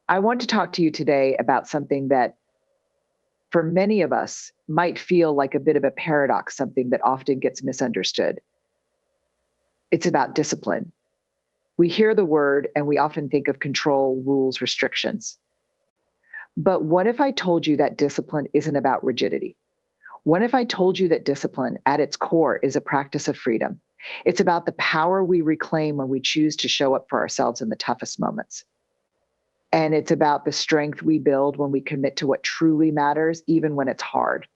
I want to talk to you today about something that, for many of us, might feel like a bit of a paradox, something that often gets misunderstood. It's about discipline. We hear the word and we often think of control, rules, restrictions. But what if I told you that discipline isn't about rigidity? What if I told you that discipline, at its core, is a practice of freedom? It's about the power we reclaim when we choose to show up for ourselves in the toughest moments. And it's about the strength we build when we commit to what truly matters, even when it's hard.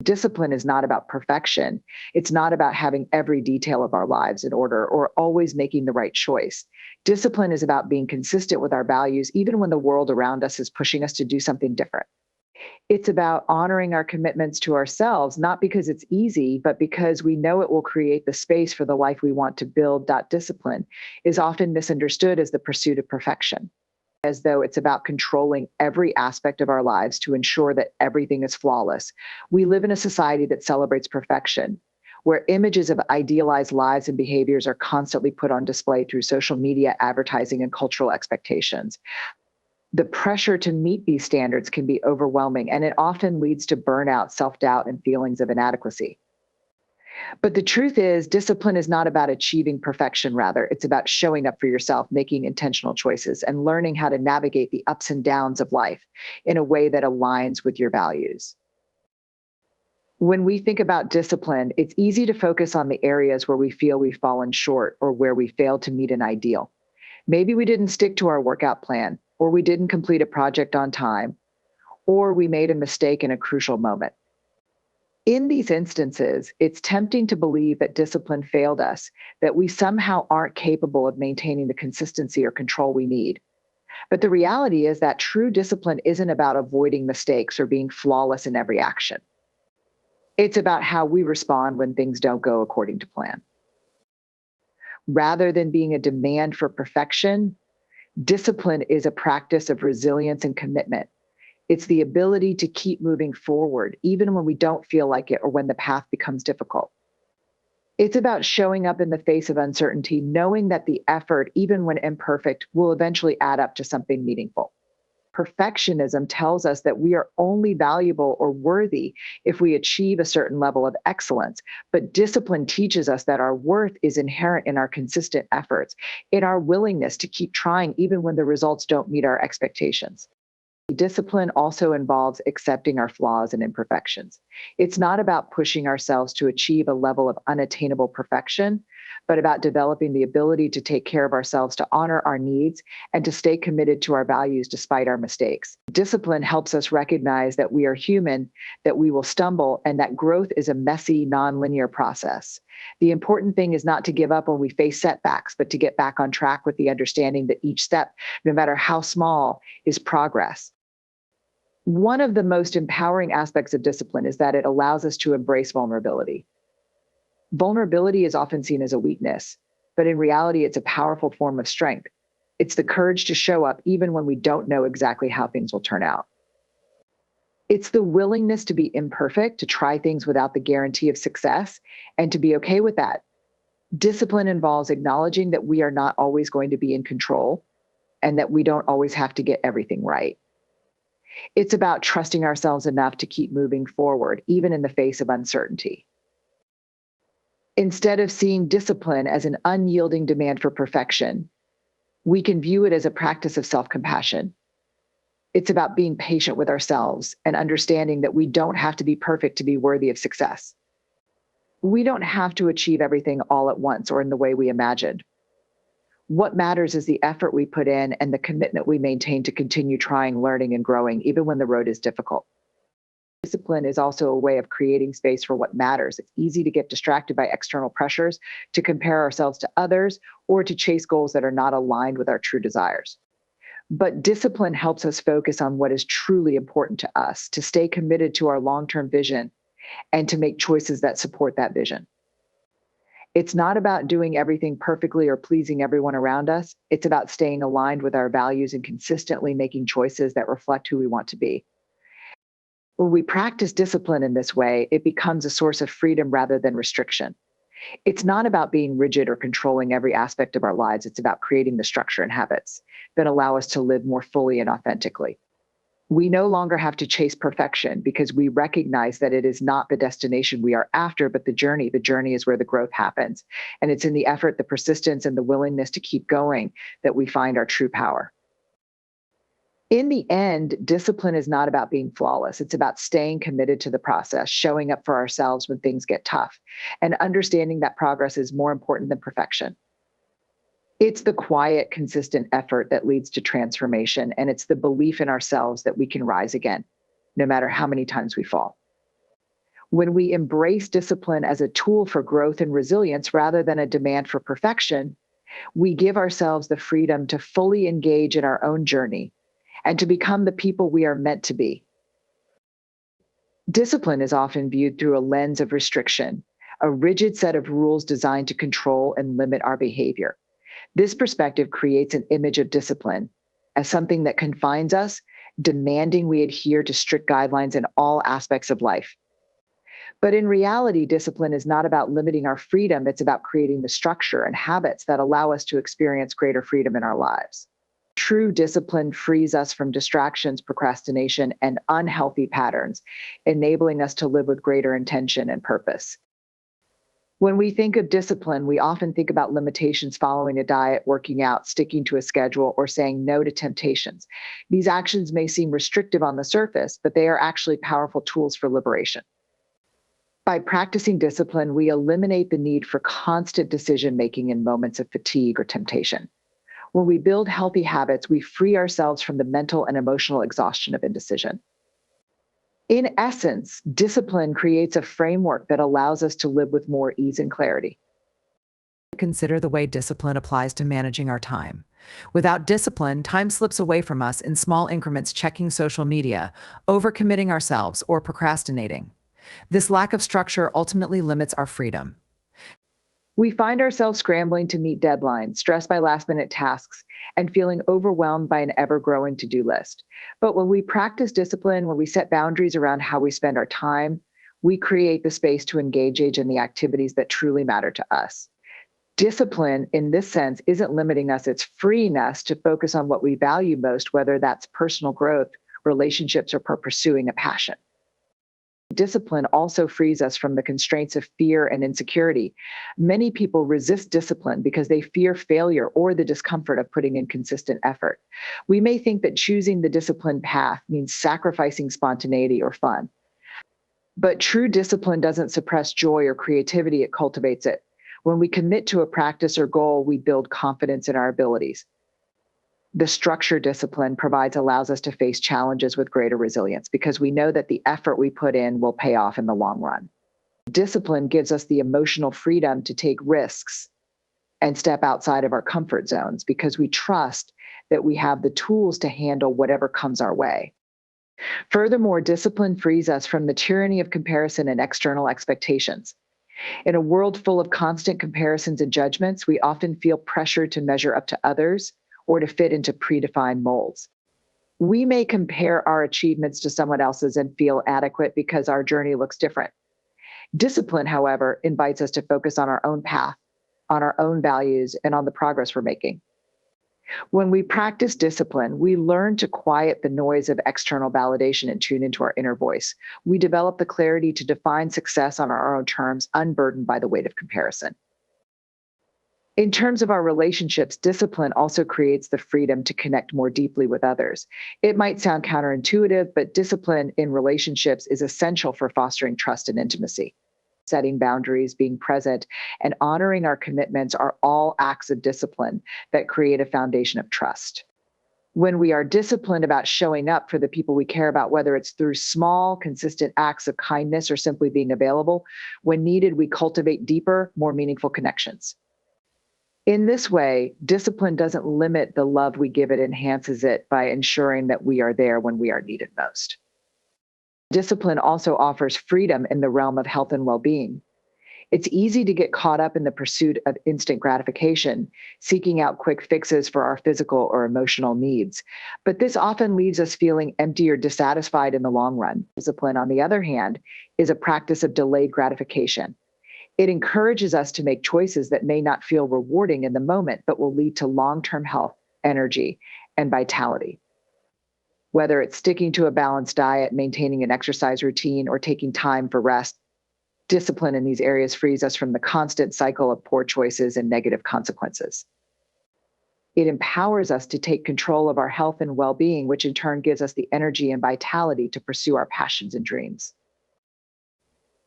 Discipline is not about perfection. It's not about having every detail of our lives in order or always making the right choice. Discipline is about being consistent with our values, even when the world around us is pushing us to do something different. It's about honoring our commitments to ourselves, not because it's easy, but because we know it will create the space for the life we want to build. Discipline is often misunderstood as the pursuit of perfection, as though it's about controlling every aspect of our lives to ensure that everything is flawless. We live in a society that celebrates perfection, where images of idealized lives and behaviors are constantly put on display through social media, advertising, and cultural expectations. The pressure to meet these standards can be overwhelming, and it often leads to burnout, self doubt, and feelings of inadequacy. But the truth is, discipline is not about achieving perfection. Rather, it's about showing up for yourself, making intentional choices, and learning how to navigate the ups and downs of life in a way that aligns with your values. When we think about discipline, it's easy to focus on the areas where we feel we've fallen short or where we failed to meet an ideal. Maybe we didn't stick to our workout plan, or we didn't complete a project on time, or we made a mistake in a crucial moment. In these instances, it's tempting to believe that discipline failed us, that we somehow aren't capable of maintaining the consistency or control we need. But the reality is that true discipline isn't about avoiding mistakes or being flawless in every action. It's about how we respond when things don't go according to plan. Rather than being a demand for perfection, discipline is a practice of resilience and commitment. It's the ability to keep moving forward, even when we don't feel like it or when the path becomes difficult. It's about showing up in the face of uncertainty, knowing that the effort, even when imperfect, will eventually add up to something meaningful. Perfectionism tells us that we are only valuable or worthy if we achieve a certain level of excellence. But discipline teaches us that our worth is inherent in our consistent efforts, in our willingness to keep trying even when the results don't meet our expectations. Discipline also involves accepting our flaws and imperfections. It's not about pushing ourselves to achieve a level of unattainable perfection, but about developing the ability to take care of ourselves, to honor our needs, and to stay committed to our values despite our mistakes. Discipline helps us recognize that we are human, that we will stumble, and that growth is a messy, nonlinear process. The important thing is not to give up when we face setbacks, but to get back on track with the understanding that each step, no matter how small, is progress. One of the most empowering aspects of discipline is that it allows us to embrace vulnerability. Vulnerability is often seen as a weakness, but in reality, it's a powerful form of strength. It's the courage to show up even when we don't know exactly how things will turn out. It's the willingness to be imperfect, to try things without the guarantee of success, and to be okay with that. Discipline involves acknowledging that we are not always going to be in control and that we don't always have to get everything right. It's about trusting ourselves enough to keep moving forward, even in the face of uncertainty. Instead of seeing discipline as an unyielding demand for perfection, we can view it as a practice of self compassion. It's about being patient with ourselves and understanding that we don't have to be perfect to be worthy of success. We don't have to achieve everything all at once or in the way we imagined. What matters is the effort we put in and the commitment we maintain to continue trying, learning, and growing, even when the road is difficult. Discipline is also a way of creating space for what matters. It's easy to get distracted by external pressures, to compare ourselves to others, or to chase goals that are not aligned with our true desires. But discipline helps us focus on what is truly important to us, to stay committed to our long-term vision, and to make choices that support that vision. It's not about doing everything perfectly or pleasing everyone around us. It's about staying aligned with our values and consistently making choices that reflect who we want to be. When we practice discipline in this way, it becomes a source of freedom rather than restriction. It's not about being rigid or controlling every aspect of our lives. It's about creating the structure and habits that allow us to live more fully and authentically. We no longer have to chase perfection because we recognize that it is not the destination we are after, but the journey. The journey is where the growth happens. And it's in the effort, the persistence, and the willingness to keep going that we find our true power. In the end, discipline is not about being flawless. It's about staying committed to the process, showing up for ourselves when things get tough, and understanding that progress is more important than perfection. It's the quiet, consistent effort that leads to transformation, and it's the belief in ourselves that we can rise again, no matter how many times we fall. When we embrace discipline as a tool for growth and resilience rather than a demand for perfection, we give ourselves the freedom to fully engage in our own journey and to become the people we are meant to be. Discipline is often viewed through a lens of restriction, a rigid set of rules designed to control and limit our behavior. This perspective creates an image of discipline as something that confines us, demanding we adhere to strict guidelines in all aspects of life. But in reality, discipline is not about limiting our freedom. It's about creating the structure and habits that allow us to experience greater freedom in our lives. True discipline frees us from distractions, procrastination, and unhealthy patterns, enabling us to live with greater intention and purpose. When we think of discipline, we often think about limitations, following a diet, working out, sticking to a schedule, or saying no to temptations. These actions may seem restrictive on the surface, but they are actually powerful tools for liberation. By practicing discipline, we eliminate the need for constant decision making in moments of fatigue or temptation. When we build healthy habits, we free ourselves from the mental and emotional exhaustion of indecision. In essence, discipline creates a framework that allows us to live with more ease and clarity. Consider the way discipline applies to managing our time. Without discipline, time slips away from us in small increments, checking social media, overcommitting ourselves, or procrastinating. This lack of structure ultimately limits our freedom. We find ourselves scrambling to meet deadlines, stressed by last-minute tasks, and feeling overwhelmed by an ever-growing to-do list. But when we practice discipline, when we set boundaries around how we spend our time, we create the space to engage in the activities that truly matter to us. Discipline, in this sense, isn't limiting us, it's freeing us to focus on what we value most, whether that's personal growth, relationships, or pursuing a passion. Discipline also frees us from the constraints of fear and insecurity. Many people resist discipline because they fear failure or the discomfort of putting in consistent effort. We may think that choosing the disciplined path means sacrificing spontaneity or fun. But true discipline doesn't suppress joy or creativity, it cultivates it. When we commit to a practice or goal, we build confidence in our abilities. The structure discipline allows us to face challenges with greater resilience because we know that the effort we put in will pay off in the long run. Discipline gives us the emotional freedom to take risks and step outside of our comfort zones because we trust that we have the tools to handle whatever comes our way. Furthermore, discipline frees us from the tyranny of comparison and external expectations. In a world full of constant comparisons and judgments, we often feel pressure to measure up to others or to fit into predefined molds. We may compare our achievements to someone else's and feel adequate because our journey looks different. Discipline, however, invites us to focus on our own path, on our own values, and on the progress we're making. When we practice discipline, we learn to quiet the noise of external validation and tune into our inner voice. We develop the clarity to define success on our own terms, unburdened by the weight of comparison. In terms of our relationships, discipline also creates the freedom to connect more deeply with others. It might sound counterintuitive, but discipline in relationships is essential for fostering trust and intimacy. Setting boundaries, being present, and honoring our commitments are all acts of discipline that create a foundation of trust. When we are disciplined about showing up for the people we care about, whether it's through small, consistent acts of kindness or simply being available, when needed, we cultivate deeper, more meaningful connections. In this way, discipline doesn't limit the love we give, it enhances it by ensuring that we are there when we are needed most. Discipline also offers freedom in the realm of health and well-being. It's easy to get caught up in the pursuit of instant gratification, seeking out quick fixes for our physical or emotional needs. But this often leaves us feeling empty or dissatisfied in the long run. Discipline, on the other hand, is a practice of delayed gratification. It encourages us to make choices that may not feel rewarding in the moment, but will lead to long-term health, energy, and vitality. Whether it's sticking to a balanced diet, maintaining an exercise routine, or taking time for rest, discipline in these areas frees us from the constant cycle of poor choices and negative consequences. It empowers us to take control of our health and well-being, which in turn gives us the energy and vitality to pursue our passions and dreams.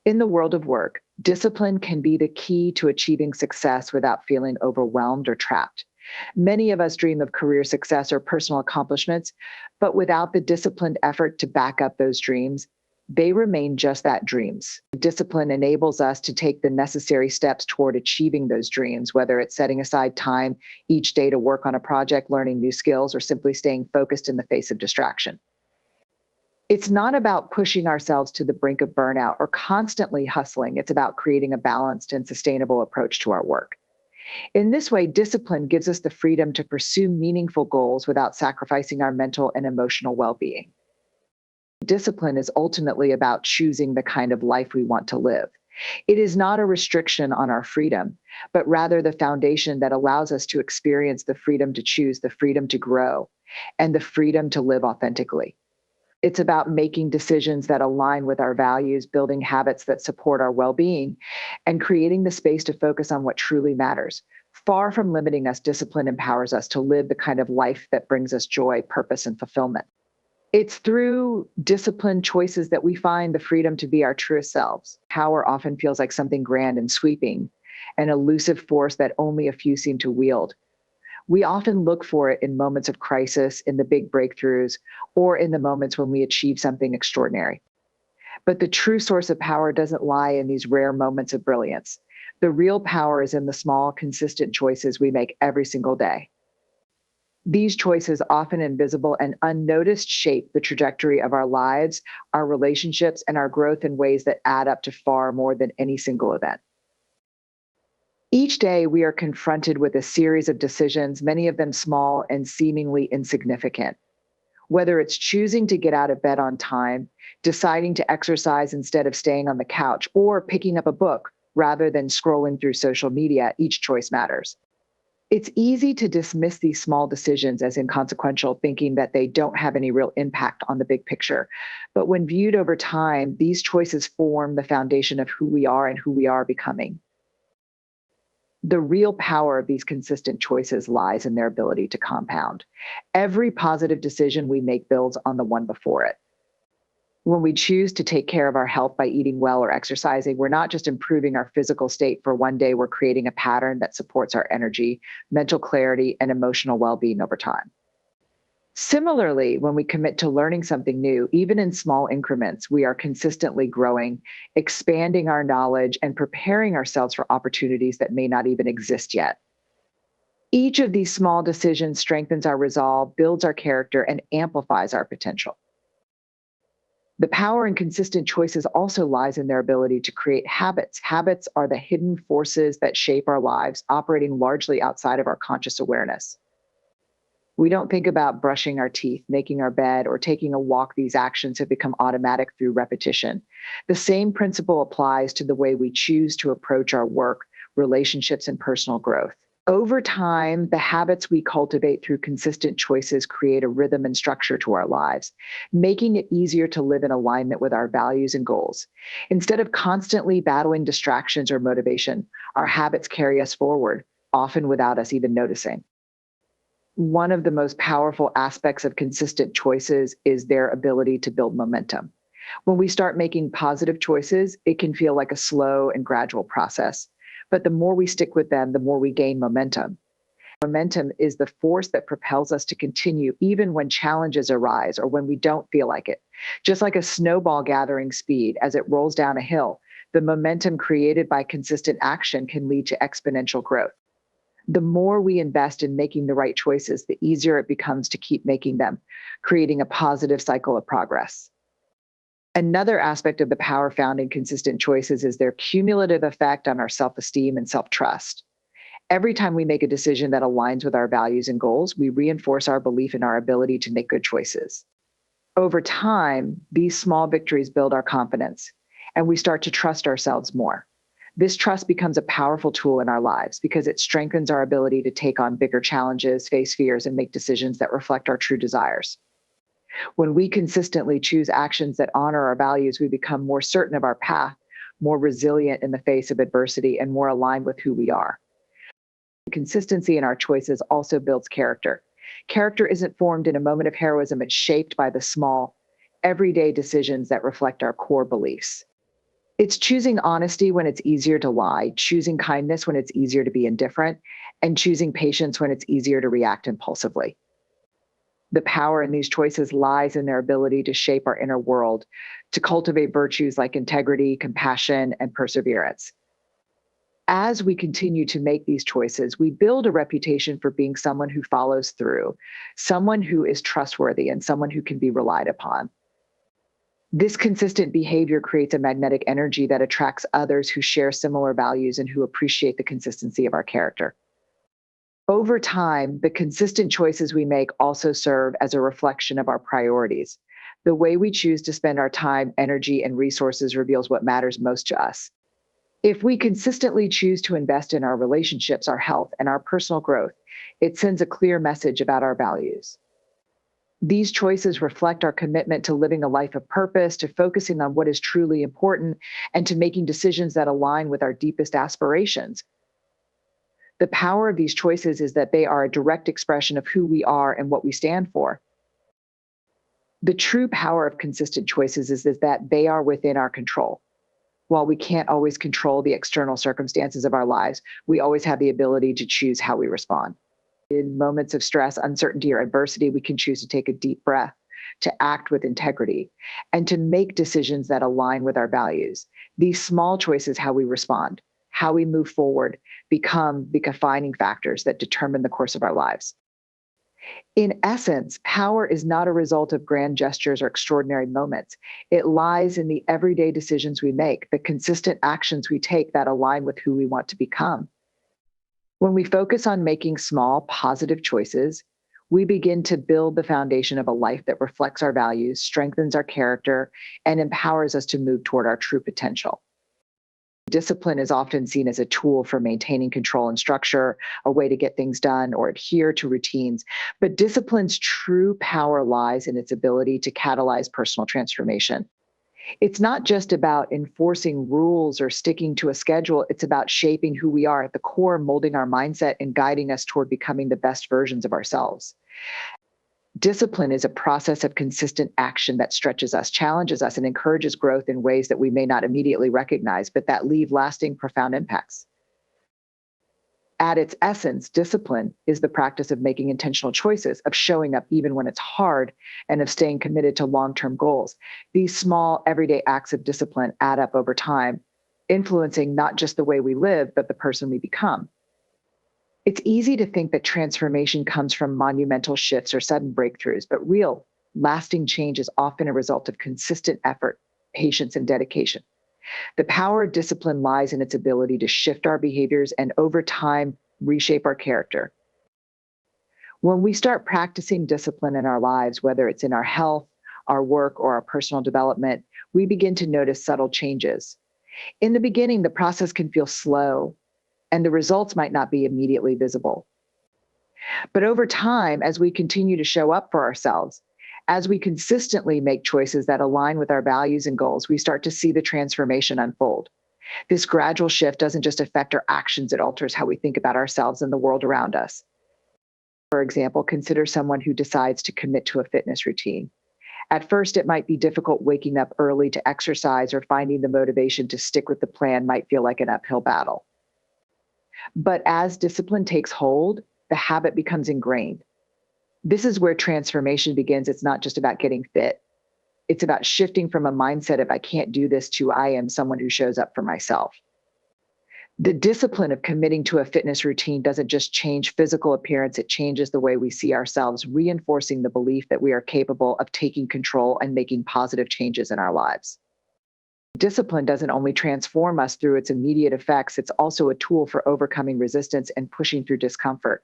In the world of work, discipline can be the key to achieving success without feeling overwhelmed or trapped. Many of us dream of career success or personal accomplishments, but without the disciplined effort to back up those dreams, they remain just that, dreams. Discipline enables us to take the necessary steps toward achieving those dreams, whether it's setting aside time each day to work on a project, learning new skills, or simply staying focused in the face of distraction. It's not about pushing ourselves to the brink of burnout or constantly hustling. It's about creating a balanced and sustainable approach to our work. In this way, discipline gives us the freedom to pursue meaningful goals without sacrificing our mental and emotional well-being. Discipline is ultimately about choosing the kind of life we want to live. It is not a restriction on our freedom, but rather the foundation that allows us to experience the freedom to choose, the freedom to grow, and the freedom to live authentically. It's about making decisions that align with our values, building habits that support our well-being, and creating the space to focus on what truly matters. Far from limiting us, discipline empowers us to live the kind of life that brings us joy, purpose, and fulfillment. It's through disciplined choices that we find the freedom to be our truest selves. Power often feels like something grand and sweeping, an elusive force that only a few seem to wield. We often look for it in moments of crisis, in the big breakthroughs, or in the moments when we achieve something extraordinary. But the true source of power doesn't lie in these rare moments of brilliance. The real power is in the small, consistent choices we make every single day. These choices, often invisible and unnoticed, shape the trajectory of our lives, our relationships, and our growth in ways that add up to far more than any single event. Each day, we are confronted with a series of decisions, many of them small and seemingly insignificant. Whether it's choosing to get out of bed on time, deciding to exercise instead of staying on the couch, or picking up a book rather than scrolling through social media, each choice matters. It's easy to dismiss these small decisions as inconsequential, thinking that they don't have any real impact on the big picture. But when viewed over time, these choices form the foundation of who we are and who we are becoming. The real power of these consistent choices lies in their ability to compound. Every positive decision we make builds on the one before it. When we choose to take care of our health by eating well or exercising, we're not just improving our physical state for one day, we're creating a pattern that supports our energy, mental clarity, and emotional well-being over time. Similarly, when we commit to learning something new, even in small increments, we are consistently growing, expanding our knowledge, and preparing ourselves for opportunities that may not even exist yet. Each of these small decisions strengthens our resolve, builds our character, and amplifies our potential. The power in consistent choices also lies in their ability to create habits. Habits are the hidden forces that shape our lives, operating largely outside of our conscious awareness. We don't think about brushing our teeth, making our bed, or taking a walk. These actions have become automatic through repetition. The same principle applies to the way we choose to approach our work, relationships, and personal growth. Over time, the habits we cultivate through consistent choices create a rhythm and structure to our lives, making it easier to live in alignment with our values and goals. Instead of constantly battling distractions or motivation, our habits carry us forward, often without us even noticing. One of the most powerful aspects of consistent choices is their ability to build momentum. When we start making positive choices, it can feel like a slow and gradual process. But the more we stick with them, the more we gain momentum. Momentum is the force that propels us to continue even when challenges arise or when we don't feel like it. Just like a snowball gathering speed as it rolls down a hill, the momentum created by consistent action can lead to exponential growth. The more we invest in making the right choices, the easier it becomes to keep making them, creating a positive cycle of progress. Another aspect of the power found in consistent choices is their cumulative effect on our self-esteem and self-trust. Every time we make a decision that aligns with our values and goals, we reinforce our belief in our ability to make good choices. Over time, these small victories build our confidence, and we start to trust ourselves more. This trust becomes a powerful tool in our lives because it strengthens our ability to take on bigger challenges, face fears, and make decisions that reflect our true desires. When we consistently choose actions that honor our values, we become more certain of our path, more resilient in the face of adversity, and more aligned with who we are. Consistency in our choices also builds character. Character isn't formed in a moment of heroism, it's shaped by the small, everyday decisions that reflect our core beliefs. It's choosing honesty when it's easier to lie, choosing kindness when it's easier to be indifferent, and choosing patience when it's easier to react impulsively. The power in these choices lies in their ability to shape our inner world, to cultivate virtues like integrity, compassion, and perseverance. As we continue to make these choices, we build a reputation for being someone who follows through, someone who is trustworthy, and someone who can be relied upon. This consistent behavior creates a magnetic energy that attracts others who share similar values and who appreciate the consistency of our character. Over time, the consistent choices we make also serve as a reflection of our priorities. The way we choose to spend our time, energy, and resources reveals what matters most to us. If we consistently choose to invest in our relationships, our health, and our personal growth, it sends a clear message about our values. These choices reflect our commitment to living a life of purpose, to focusing on what is truly important, and to making decisions that align with our deepest aspirations. The power of these choices is that they are a direct expression of who we are and what we stand for. The true power of consistent choices is that they are within our control. While we can't always control the external circumstances of our lives, we always have the ability to choose how we respond. In moments of stress, uncertainty, or adversity, we can choose to take a deep breath, to act with integrity, and to make decisions that align with our values. These small choices, how we respond, how we move forward, become the defining factors that determine the course of our lives. In essence, power is not a result of grand gestures or extraordinary moments. It lies in the everyday decisions we make, the consistent actions we take that align with who we want to become. When we focus on making small, positive choices, we begin to build the foundation of a life that reflects our values, strengthens our character, and empowers us to move toward our true potential. Discipline is often seen as a tool for maintaining control and structure, a way to get things done or adhere to routines. But discipline's true power lies in its ability to catalyze personal transformation. It's not just about enforcing rules or sticking to a schedule. It's about shaping who we are at the core, molding our mindset, and guiding us toward becoming the best versions of ourselves. Discipline is a process of consistent action that stretches us, challenges us, and encourages growth in ways that we may not immediately recognize, but that leave lasting, profound impacts. At its essence, discipline is the practice of making intentional choices, of showing up even when it's hard, and of staying committed to long-term goals. These small, everyday acts of discipline add up over time, influencing not just the way we live, but the person we become. It's easy to think that transformation comes from monumental shifts or sudden breakthroughs, but real, lasting change is often a result of consistent effort, patience, and dedication. The power of discipline lies in its ability to shift our behaviors and over time reshape our character. When we start practicing discipline in our lives, whether it's in our health, our work, or our personal development, we begin to notice subtle changes. In the beginning, the process can feel slow, and the results might not be immediately visible. But over time, as we continue to show up for ourselves, as we consistently make choices that align with our values and goals, we start to see the transformation unfold. This gradual shift doesn't just affect our actions, it alters how we think about ourselves and the world around us. For example, consider someone who decides to commit to a fitness routine. At first, it might be difficult waking up early to exercise, or finding the motivation to stick with the plan might feel like an uphill battle. But as discipline takes hold, the habit becomes ingrained. This is where transformation begins. It's not just about getting fit. It's about shifting from a mindset of I can't do this to I am someone who shows up for myself. The discipline of committing to a fitness routine doesn't just change physical appearance, it changes the way we see ourselves, reinforcing the belief that we are capable of taking control and making positive changes in our lives. Discipline doesn't only transform us through its immediate effects, it's also a tool for overcoming resistance and pushing through discomfort.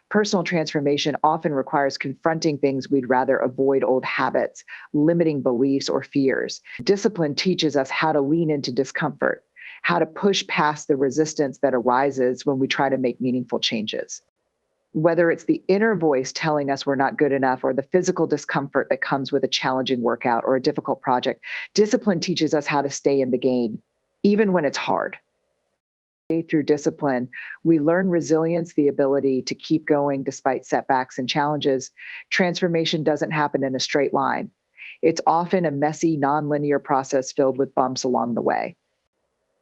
Personal transformation often requires confronting things we'd rather avoid, old habits, limiting beliefs, or fears. Discipline teaches us how to lean into discomfort, how to push past the resistance that arises when we try to make meaningful changes. Whether it's the inner voice telling us we're not good enough or the physical discomfort that comes with a challenging workout or a difficult project, discipline teaches us how to stay in the game, even when it's hard. Through discipline, we learn resilience, the ability to keep going despite setbacks and challenges. Transformation doesn't happen in a straight line. It's often a messy, nonlinear process filled with bumps along the way.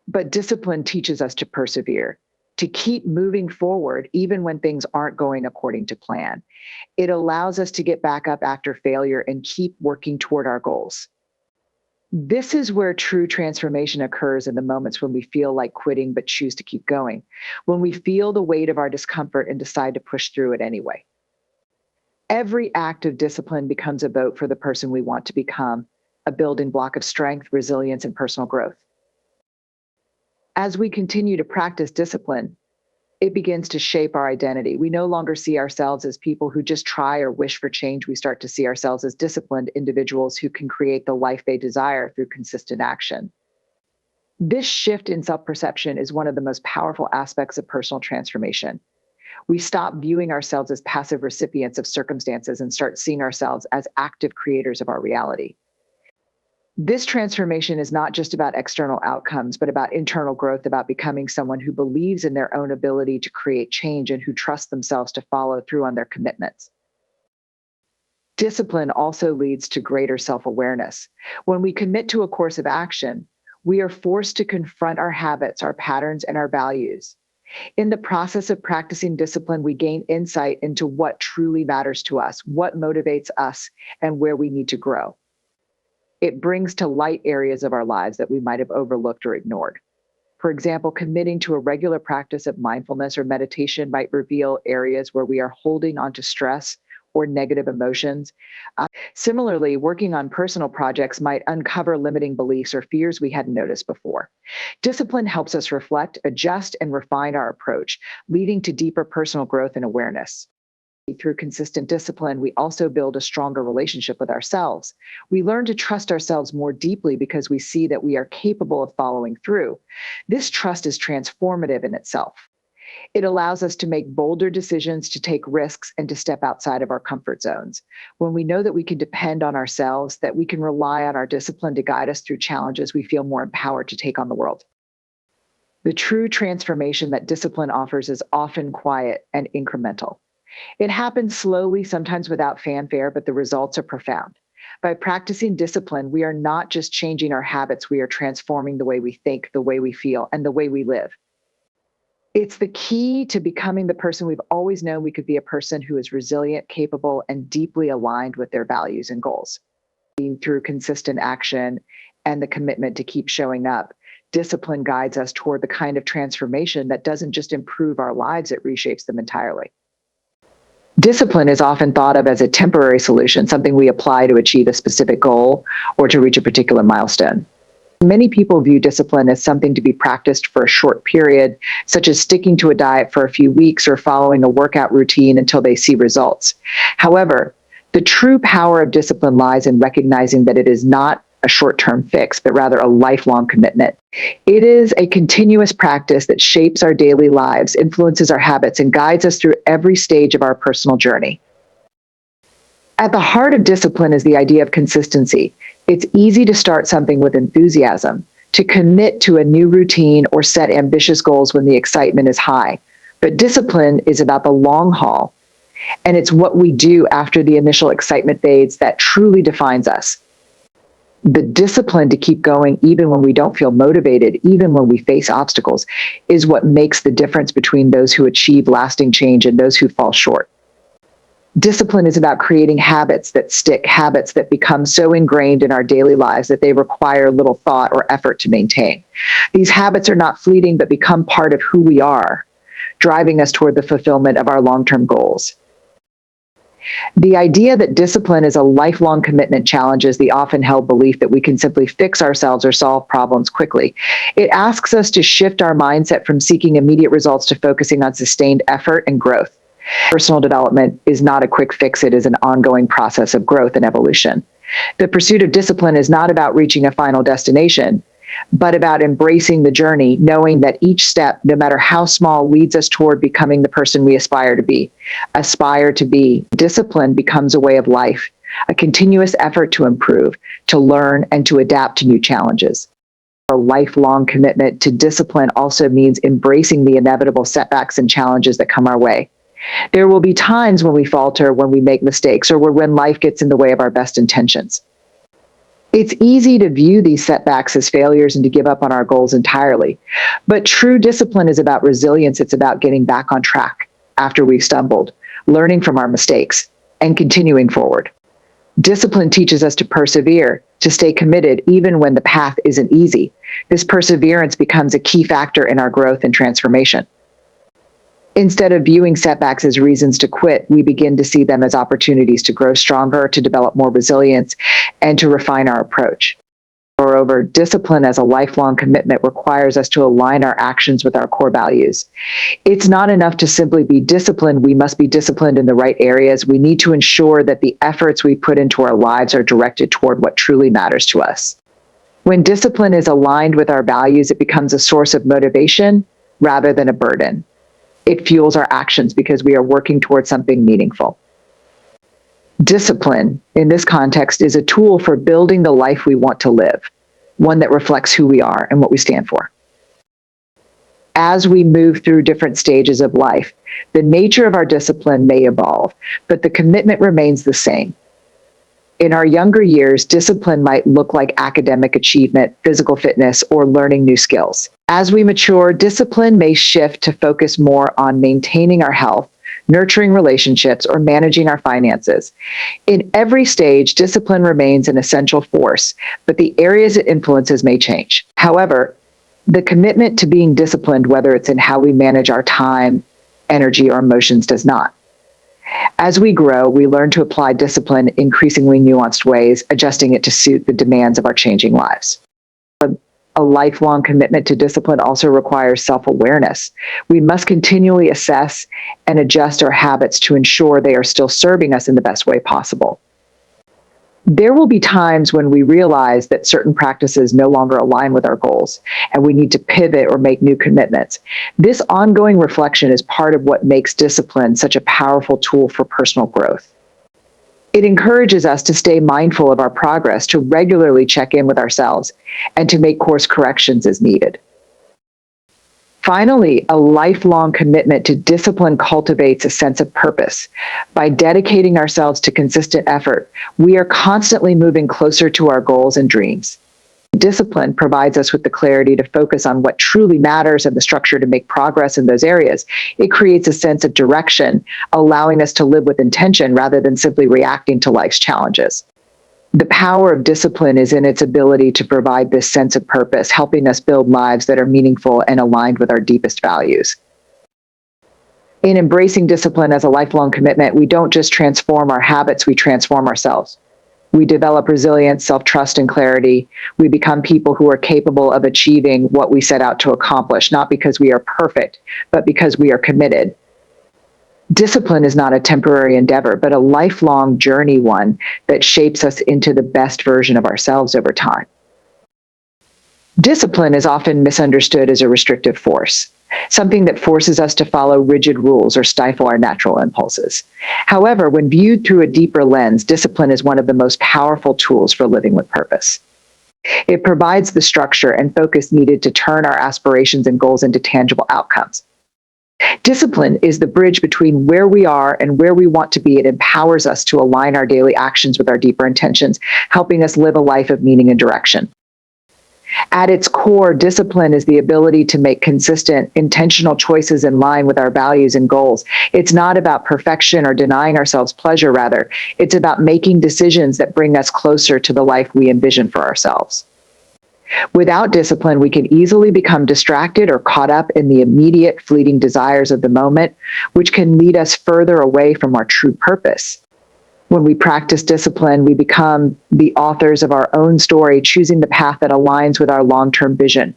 But discipline teaches us to persevere, to keep moving forward even when things aren't going according to plan. It allows us to get back up after failure and keep working toward our goals. This is where true transformation occurs, in the moments when we feel like quitting but choose to keep going, when we feel the weight of our discomfort and decide to push through it anyway. Every act of discipline becomes a vote for the person we want to become, a building block of strength, resilience, and personal growth. As we continue to practice discipline, it begins to shape our identity. We no longer see ourselves as people who just try or wish for change. We start to see ourselves as disciplined individuals who can create the life they desire through consistent action. This shift in self-perception is one of the most powerful aspects of personal transformation. We stop viewing ourselves as passive recipients of circumstances and start seeing ourselves as active creators of our reality. This transformation is not just about external outcomes, but about internal growth, about becoming someone who believes in their own ability to create change and who trusts themselves to follow through on their commitments. Discipline also leads to greater self-awareness. When we commit to a course of action, we are forced to confront our habits, our patterns, and our values. In the process of practicing discipline, we gain insight into what truly matters to us, what motivates us, and where we need to grow. It brings to light areas of our lives that we might have overlooked or ignored. For example, committing to a regular practice of mindfulness or meditation might reveal areas where we are holding onto stress or negative emotions. Similarly, working on personal projects might uncover limiting beliefs or fears we hadn't noticed before. Discipline helps us reflect, adjust, and refine our approach, leading to deeper personal growth and awareness. Through consistent discipline, we also build a stronger relationship with ourselves. We learn to trust ourselves more deeply because we see that we are capable of following through. This trust is transformative in itself. It allows us to make bolder decisions, to take risks, and to step outside of our comfort zones. When we know that we can depend on ourselves, that we can rely on our discipline to guide us through challenges, we feel more empowered to take on the world. The true transformation that discipline offers is often quiet and incremental. It happens slowly, sometimes without fanfare, but the results are profound. By practicing discipline, we are not just changing our habits, we are transforming the way we think, the way we feel, and the way we live. It's the key to becoming the person we've always known we could be, a person who is resilient, capable, and deeply aligned with their values and goals. Through consistent action and the commitment to keep showing up, discipline guides us toward the kind of transformation that doesn't just improve our lives, it reshapes them entirely. Discipline is often thought of as a temporary solution, something we apply to achieve a specific goal or to reach a particular milestone. Many people view discipline as something to be practiced for a short period, such as sticking to a diet for a few weeks or following a workout routine until they see results. However, the true power of discipline lies in recognizing that it is not a short-term fix, but rather a lifelong commitment. It is a continuous practice that shapes our daily lives, influences our habits, and guides us through every stage of our personal journey. At the heart of discipline is the idea of consistency. It's easy to start something with enthusiasm, to commit to a new routine or set ambitious goals when the excitement is high. But discipline is about the long haul, and it's what we do after the initial excitement fades that truly defines us. The discipline to keep going even when we don't feel motivated, even when we face obstacles, is what makes the difference between those who achieve lasting change and those who fall short. Discipline is about creating habits that stick, habits that become so ingrained in our daily lives that they require little thought or effort to maintain. These habits are not fleeting, but become part of who we are, driving us toward the fulfillment of our long-term goals. The idea that discipline is a lifelong commitment challenges the often held belief that we can simply fix ourselves or solve problems quickly. It asks us to shift our mindset from seeking immediate results to focusing on sustained effort and growth. Personal development is not a quick fix, it is an ongoing process of growth and evolution. The pursuit of discipline is not about reaching a final destination, but about embracing the journey, knowing that each step, no matter how small, leads us toward becoming the person we aspire to be. Aspire to be. Discipline becomes a way of life, a continuous effort to improve, to learn, and to adapt to new challenges. A lifelong commitment to discipline also means embracing the inevitable setbacks and challenges that come our way. There will be times when we falter, when we make mistakes, or when life gets in the way of our best intentions. It's easy to view these setbacks as failures and to give up on our goals entirely. But true discipline is about resilience. It's about getting back on track after we've stumbled, learning from our mistakes, and continuing forward. Discipline teaches us to persevere, to stay committed even when the path isn't easy. This perseverance becomes a key factor in our growth and transformation. Instead of viewing setbacks as reasons to quit, we begin to see them as opportunities to grow stronger, to develop more resilience, and to refine our approach. Moreover, discipline as a lifelong commitment requires us to align our actions with our core values. It's not enough to simply be disciplined. We must be disciplined in the right areas. We need to ensure that the efforts we put into our lives are directed toward what truly matters to us. When discipline is aligned with our values, it becomes a source of motivation rather than a burden. It fuels our actions because we are working towards something meaningful. Discipline, in this context, is a tool for building the life we want to live, one that reflects who we are and what we stand for. As we move through different stages of life, the nature of our discipline may evolve, but the commitment remains the same. In our younger years, discipline might look like academic achievement, physical fitness, or learning new skills. As we mature, discipline may shift to focus more on maintaining our health, nurturing relationships, or managing our finances. In every stage, discipline remains an essential force, but the areas it influences may change. However, the commitment to being disciplined, whether it's in how we manage our time, energy, or emotions, does not. As we grow, we learn to apply discipline in increasingly nuanced ways, adjusting it to suit the demands of our changing lives. A lifelong commitment to discipline also requires self-awareness. We must continually assess and adjust our habits to ensure they are still serving us in the best way possible. There will be times when we realize that certain practices no longer align with our goals, and we need to pivot or make new commitments. This ongoing reflection is part of what makes discipline such a powerful tool for personal growth. It encourages us to stay mindful of our progress, to regularly check in with ourselves, and to make course corrections as needed. Finally, a lifelong commitment to discipline cultivates a sense of purpose. By dedicating ourselves to consistent effort, we are constantly moving closer to our goals and dreams. Discipline provides us with the clarity to focus on what truly matters and the structure to make progress in those areas. It creates a sense of direction, allowing us to live with intention rather than simply reacting to life's challenges. The power of discipline is in its ability to provide this sense of purpose, helping us build lives that are meaningful and aligned with our deepest values. In embracing discipline as a lifelong commitment, we don't just transform our habits, we transform ourselves. We develop resilience, self-trust, and clarity. We become people who are capable of achieving what we set out to accomplish, not because we are perfect, but because we are committed. Discipline is not a temporary endeavor, but a lifelong journey, one that shapes us into the best version of ourselves over time. Discipline is often misunderstood as a restrictive force, something that forces us to follow rigid rules or stifle our natural impulses. However, when viewed through a deeper lens, discipline is one of the most powerful tools for living with purpose. It provides the structure and focus needed to turn our aspirations and goals into tangible outcomes. Discipline is the bridge between where we are and where we want to be. It empowers us to align our daily actions with our deeper intentions, helping us live a life of meaning and direction. At its core, discipline is the ability to make consistent, intentional choices in line with our values and goals. It's not about perfection or denying ourselves pleasure, rather, it's about making decisions that bring us closer to the life we envision for ourselves. Without discipline, we can easily become distracted or caught up in the immediate, fleeting desires of the moment, which can lead us further away from our true purpose. When we practice discipline, we become the authors of our own story, choosing the path that aligns with our long-term vision,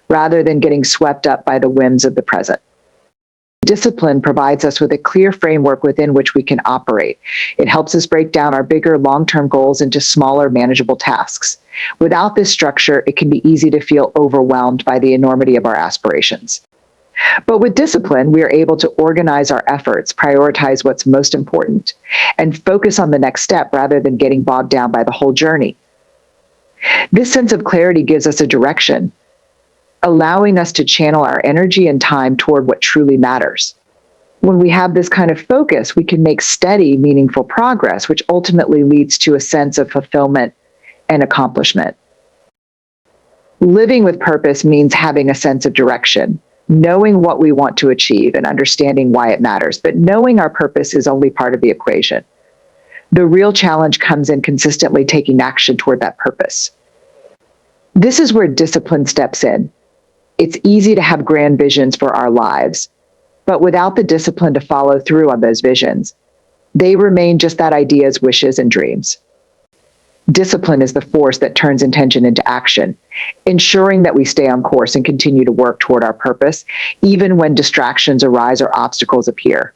rather than getting swept up by the whims of the present. Discipline provides us with a clear framework within which we can operate. It helps us break down our bigger long-term goals into smaller, manageable tasks. Without this structure, it can be easy to feel overwhelmed by the enormity of our aspirations. But with discipline, we are able to organize our efforts, prioritize what's most important, and focus on the next step rather than getting bogged down by the whole journey. This sense of clarity gives us a direction, allowing us to channel our energy and time toward what truly matters. When we have this kind of focus, we can make steady, meaningful progress, which ultimately leads to a sense of fulfillment and accomplishment. Living with purpose means having a sense of direction, knowing what we want to achieve and understanding why it matters. But knowing our purpose is only part of the equation. The real challenge comes in consistently taking action toward that purpose. This is where discipline steps in. It's easy to have grand visions for our lives, but without the discipline to follow through on those visions, they remain just that ideas, wishes, and dreams. Discipline is the force that turns intention into action, ensuring that we stay on course and continue to work toward our purpose, even when distractions arise or obstacles appear.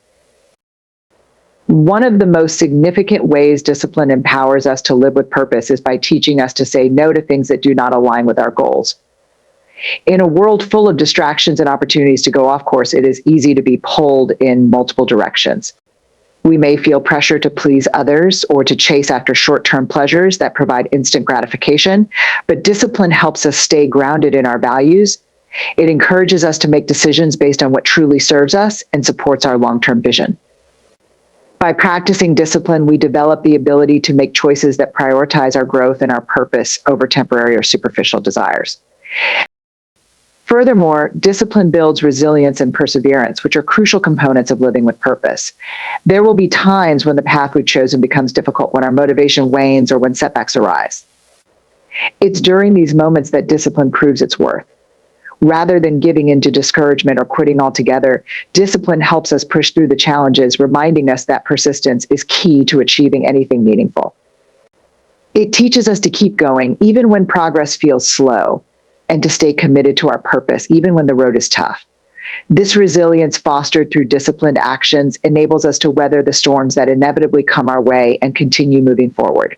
One of the most significant ways discipline empowers us to live with purpose is by teaching us to say no to things that do not align with our goals. In a world full of distractions and opportunities to go off course, it is easy to be pulled in multiple directions. We may feel pressure to please others or to chase after short-term pleasures that provide instant gratification, but discipline helps us stay grounded in our values. It encourages us to make decisions based on what truly serves us and supports our long-term vision. By practicing discipline, we develop the ability to make choices that prioritize our growth and our purpose over temporary or superficial desires. Furthermore, discipline builds resilience and perseverance, which are crucial components of living with purpose. There will be times when the path we've chosen becomes difficult, when our motivation wanes, or when setbacks arise. It's during these moments that discipline proves its worth. Rather than giving into discouragement or quitting altogether, discipline helps us push through the challenges, reminding us that persistence is key to achieving anything meaningful. It teaches us to keep going, even when progress feels slow, and to stay committed to our purpose, even when the road is tough. This resilience, fostered through disciplined actions, enables us to weather the storms that inevitably come our way and continue moving forward.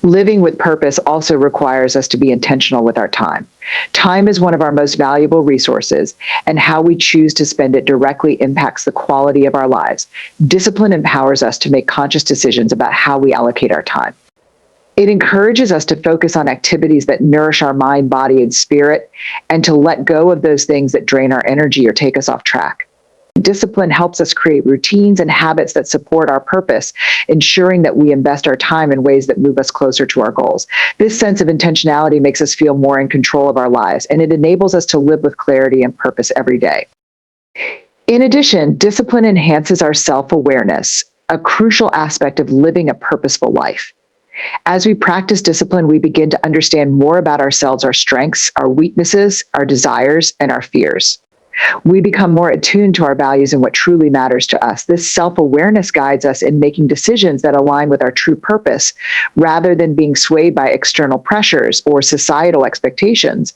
Living with purpose also requires us to be intentional with our time. Time is one of our most valuable resources, and how we choose to spend it directly impacts the quality of our lives. Discipline empowers us to make conscious decisions about how we allocate our time. It encourages us to focus on activities that nourish our mind, body, and spirit, and to let go of those things that drain our energy or take us off track. Discipline helps us create routines and habits that support our purpose, ensuring that we invest our time in ways that move us closer to our goals. This sense of intentionality makes us feel more in control of our lives, and it enables us to live with clarity and purpose every day. In addition, discipline enhances our self-awareness, a crucial aspect of living a purposeful life. As we practice discipline, we begin to understand more about ourselves, our strengths, our weaknesses, our desires, and our fears. We become more attuned to our values and what truly matters to us. This self-awareness guides us in making decisions that align with our true purpose, rather than being swayed by external pressures or societal expectations.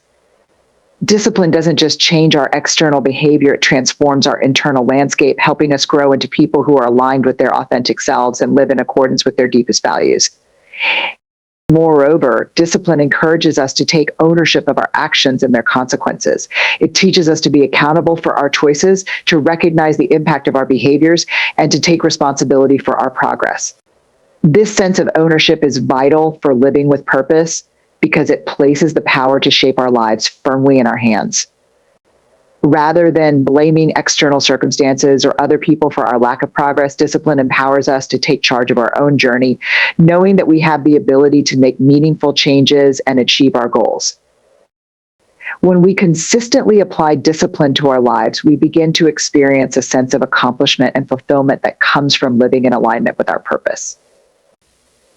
Discipline doesn't just change our external behavior, it transforms our internal landscape, helping us grow into people who are aligned with their authentic selves and live in accordance with their deepest values. Moreover, discipline encourages us to take ownership of our actions and their consequences. It teaches us to be accountable for our choices, to recognize the impact of our behaviors, and to take responsibility for our progress. This sense of ownership is vital for living with purpose because it places the power to shape our lives firmly in our hands. Rather than blaming external circumstances or other people for our lack of progress, discipline empowers us to take charge of our own journey, knowing that we have the ability to make meaningful changes and achieve our goals. When we consistently apply discipline to our lives, we begin to experience a sense of accomplishment and fulfillment that comes from living in alignment with our purpose.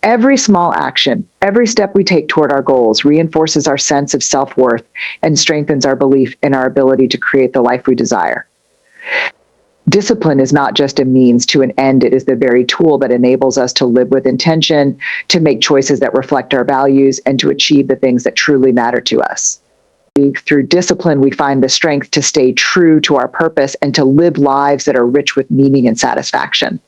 Every small action, every step we take toward our goals reinforces our sense of self-worth and strengthens our belief in our ability to create the life we desire. Discipline is not just a means to an end, it is the very tool that enables us to live with intention, to make choices that reflect our values, and to achieve the things that truly matter to us. through discipline, we find the strength to stay true to our purpose and to live lives that are rich with meaning and satisfaction.